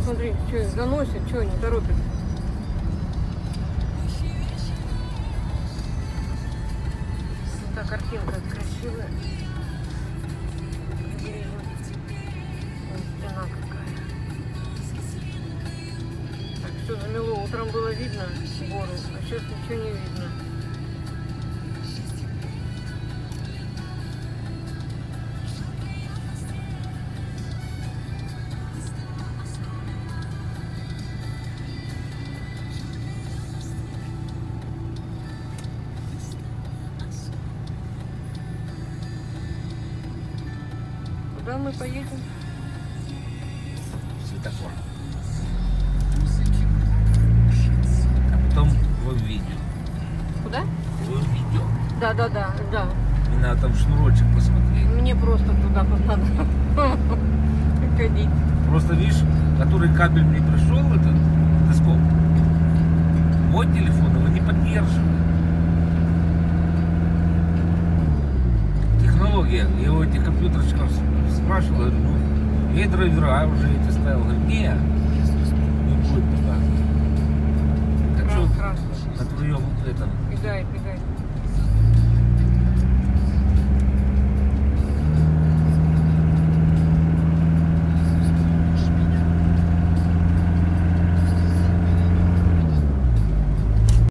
смотри, что их заносит, что не торопит. Вот та картинка красивая. Вон стена какая. Так, все замело. Утром было видно гору, а сейчас ничего не видно. Куда мы поедем? Светофор. А потом в видео. Куда? В видео. Да. Не надо там шнурочек посмотреть. Мне просто туда надо ходить. Просто видишь, который кабель мне пришел, этот дисков, мой телефон его не поддерживает. Технология. Я у этих компьютерщиков спрашивал, говорю, ну, я драйвера уже эти ставил. Говорю, не,